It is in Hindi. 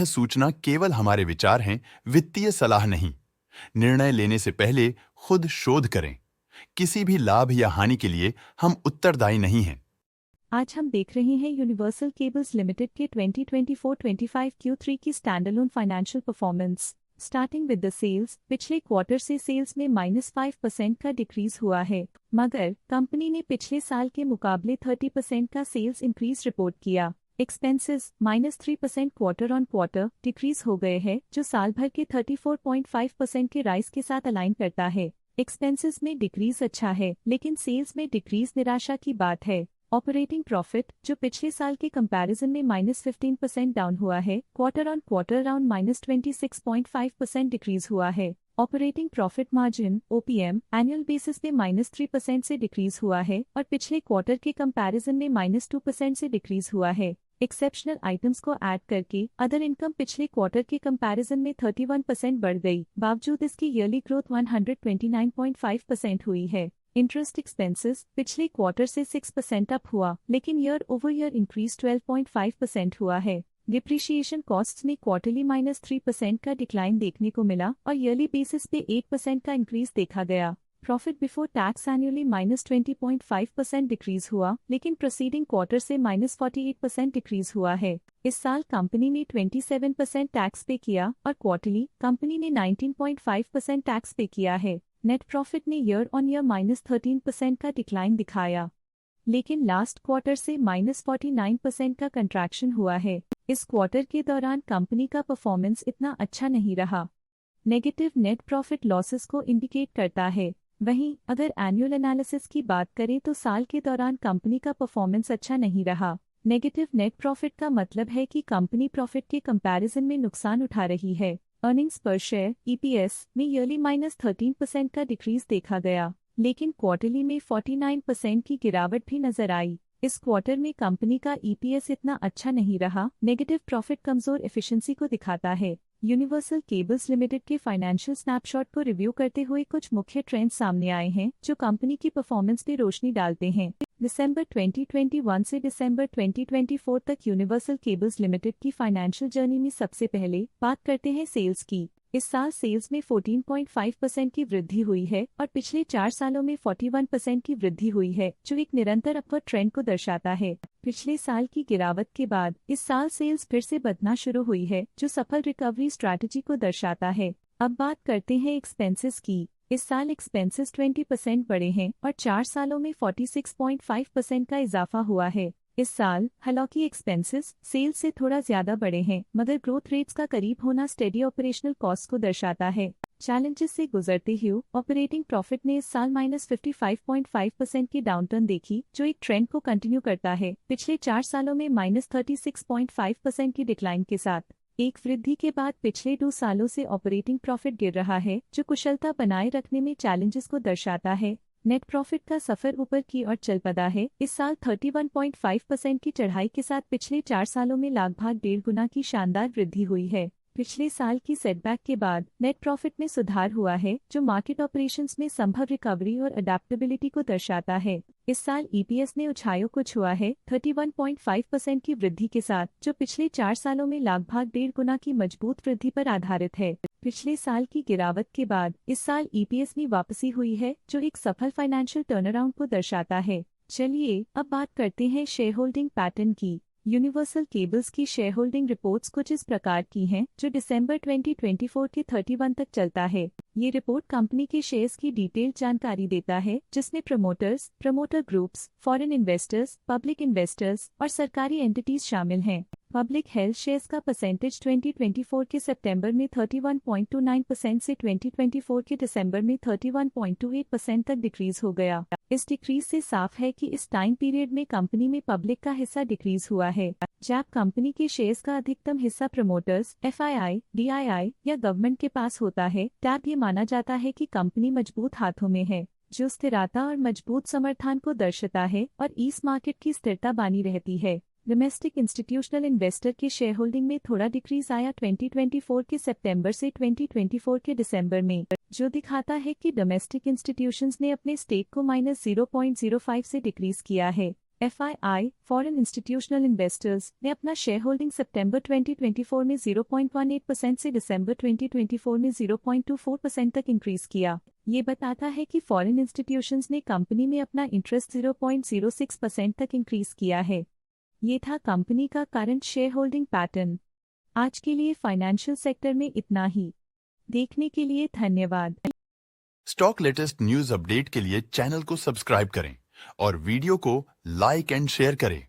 सूचना केवल हमारे विचार हैं, वित्तीय सलाह नहीं। निर्णय लेने से पहले खुद शोध करें। किसी भी लाभ या हानि के लिए हम उत्तरदायी नहीं हैं। आज हम देख रहे हैं यूनिवर्सल केबल्स लिमिटेड के 2024-25 Q3 की standalone financial performance. Starting with the sales, पिछले क्वार्टर से सेल्स में -5% का डिक्रीज हुआ है, मगर कंपनी ने पिछले साल के मुकाबले 30% का सेल्स इंक्रीज रिपोर्ट किया। Expenses -3% quarter on quarter decrease हो गए हैं, जो साल भर के 34.5% के राइज के साथ अलाइन करता है। एक्सपेंसेस में डिक्रीज अच्छा है, लेकिन सेल्स में डिक्रीज निराशा की बात है। ऑपरेटिंग प्रॉफिट, जो पिछले साल के कंपैरिजन में -15% डाउन हुआ है, quarter on quarter around -26.5% decrease हुआ है। Operating profit margin (OPM) annual basis पे -3% से डिक्रीज हुआ है और पिछले क्वार्टर के कंपैरिजन में -2% से डिक्रीज हुआ है। एक्सेप्शनल आइटम्स को ऐड करके अदर इनकम पिछले क्वार्टर के कंपैरिजन में 31% बढ़ गई, बावजूद इसकी ईयरली ग्रोथ 129.5% हुई है। इंटरेस्ट एक्सपेंसेस पिछले क्वार्टर से 6% अप हुआ, लेकिन ईयर ओवर ईयर इंक्रीज 12.5% हुआ है। डिप्रिशिएशन कॉस्ट्स में क्वार्टरली -3% का डिक्लाइन देखने को मिला और ईयरली बेसिस पे 8% का इंक्रीज देखा गया। Profit before tax annually -20.5% decrease हुआ, लेकिन प्रोसीडिंग क्वार्टर से -48% डिक्रीज हुआ है। इस साल कंपनी ने 27% टैक्स पे किया और क्वार्टरली कंपनी ने 19.5% टैक्स पे किया है। नेट प्रॉफिट ने ईयर ऑन ईयर -13% का डिक्लाइन दिखाया, लेकिन लास्ट क्वार्टर से -49% का कंट्रैक्शन हुआ है। इस क्वार्टर के दौरान कंपनी का परफॉर्मेंस इतना अच्छा नहीं रहा। नेगेटिव नेट प्रॉफिट लॉसेस को इंडिकेट करता है। वहीं अगर एनुअल एनालिसिस की बात करें तो साल के दौरान कंपनी का परफॉर्मेंस अच्छा नहीं रहा। नेगेटिव नेट प्रॉफिट का मतलब है कि कंपनी प्रॉफिट के कंपैरिजन में नुकसान उठा रही है। अर्निंग्स पर शेयर (EPS) में ईयरली -13% का डिक्रीज देखा गया, लेकिन क्वार्टरली में 49% की गिरावट भी नजर आई। इस क्वार्टर में कंपनी का EPS इतना अच्छा नहीं रहा। नेगेटिव प्रॉफिट कमजोर एफिशिएंसी को दिखाता है। यूनिवर्सल केबल्स लिमिटेड के फाइनेंशियल स्नैपशॉट को रिव्यू करते हुए कुछ मुख्य ट्रेंड्स सामने आए हैं, जो कंपनी की परफॉर्मेंस पे रोशनी डालते हैं। दिसंबर 2021 से दिसंबर 2024 तक यूनिवर्सल केबल्स लिमिटेड की फाइनेंशियल जर्नी में सबसे पहले बात करते हैं सेल्स की। इस साल सेल्स में 14.5% की वृद्धि हुई है और पिछले 4 सालों में 41% की वृद्धि हुई है, जो एक निरंतर अपवर्ड ट्रेंड को दर्शाता है। पिछले साल की गिरावट के बाद इस साल सेल्स फिर से बढ़ना शुरू हुई है, जो सफल रिकवरी स्ट्रैटेजी को दर्शाता है। अब बात करते हैं एक्सपेंसेस की। इस साल एक्सपेंसेस 20% बढ़े हैं और 4 सालों में 46.5% का इजाफा हुआ है। इस साल हालांकि एक्सपेंसेस सेल्स से थोड़ा ज्यादा बढ़े हैं, मगर ग्रोथ रेट्स का करीब होना स्टेडी ऑपरेशनल कॉस्ट को दर्शाता है। चैलेंजेस से गुजरते हुए ऑपरेटिंग प्रॉफिट ने इस साल -55.5% की डाउनटर्न देखी, जो एक ट्रेंड को कंटिन्यू करता है। पिछले 4 सालों में -36.5% की डिक्लाइन के साथ एक वृद्धि के बाद पिछले 2 सालों से ऑपरेटिंग प्रॉफिट गिर रहा है, जो कुशलता बनाए रखने में चैलेंजेस को दर्शाता है। नेट प्रॉफिट का सफर ऊपर की ओर चल पड़ा है। इस साल 31.5% की चढ़ाई के साथ पिछले 4 सालों में लगभग 1.5 गुना की शानदार वृद्धि हुई है। पिछले साल की सेटबैक के बाद नेट प्रॉफिट में सुधार हुआ है, जो मार्केट ऑपरेशंस में संभव रिकवरी और अडेप्टेबिलिटी को दर्शाता है। इस साल EPS ने ऊंचाइयों को छुआ है 31.5% की वृद्धि के साथ, जो पिछले 4 सालों में लगभग 1.5 गुना की मजबूत वृद्धि पर आधारित है। पिछले साल की गिरावट के बाद इस साल EPS में वापसी हुई है, जो एक सफल फाइनेंशियल टर्नअराउंड को दर्शाता है। चलिए अब बात करते हैं शेयर होल्डिंग पैटर्न की। यूनिवर्सल केबल्स की शेयर होल्डिंग रिपोर्ट्स कुछ इस प्रकार की हैं, जो दिसंबर 2024 के 31 तक चलता है। ये रिपोर्ट कंपनी के शेयर्स की डिटेल्ड जानकारी देता है, जिसमें promoters, promoter groups, foreign investors, public investors और सरकारी एंटिटीज शामिल हैं। पब्लिक हेल्थ शेयर्स का परसेंटेज 2024 के सितंबर में 31.29% से 2024 के दिसंबर में 31.28% तक डिक्रीज हो गया। इस डिक्रीज से साफ है कि इस टाइम पीरियड में कंपनी में पब्लिक का हिस्सा डिक्रीज हुआ है। जब कंपनी के शेयर्स का अधिकतम हिस्सा प्रमोटर्स, FII, DII या गवर्नमेंट के पास होता है, तब ये माना जाता है कि कंपनी मजबूत हाथों में है, जो स्थिरता और मजबूत समर्थन को दर्शाता है और इस मार्केट की स्थिरता बनी रहती है। डोमेस्टिक इंस्टीट्यूशनल इन्वेस्टर की शेयर होल्डिंग में थोड़ा डिक्रीज आया 2024 के सितंबर से 2024 के दिसंबर में, जो दिखाता है कि डोमेस्टिक इंस्टीट्यूशंस ने अपने स्टेक को -0.05 से डिक्रीज किया है। FII, फॉरेन इंस्टीट्यूशनल इन्वेस्टर्स ने अपना शेयर होल्डिंग सितंबर 2024 में 0.18% से दिसंबर 2024 में 0.24% तक इंक्रीज किया। ये बताता है कि फॉरेन इंस्टीट्यूशंस ने कंपनी में अपना इंटरेस्ट 0.06% तक इंक्रीज किया है। ये था कंपनी का करंट शेयर होल्डिंग पैटर्न। आज के लिए फाइनेंशियल सेक्टर में इतना ही। देखने के लिए धन्यवाद। स्टॉक लेटेस्ट न्यूज अपडेट के लिए चैनल को सब्सक्राइब करें और वीडियो को लाइक एंड शेयर करें।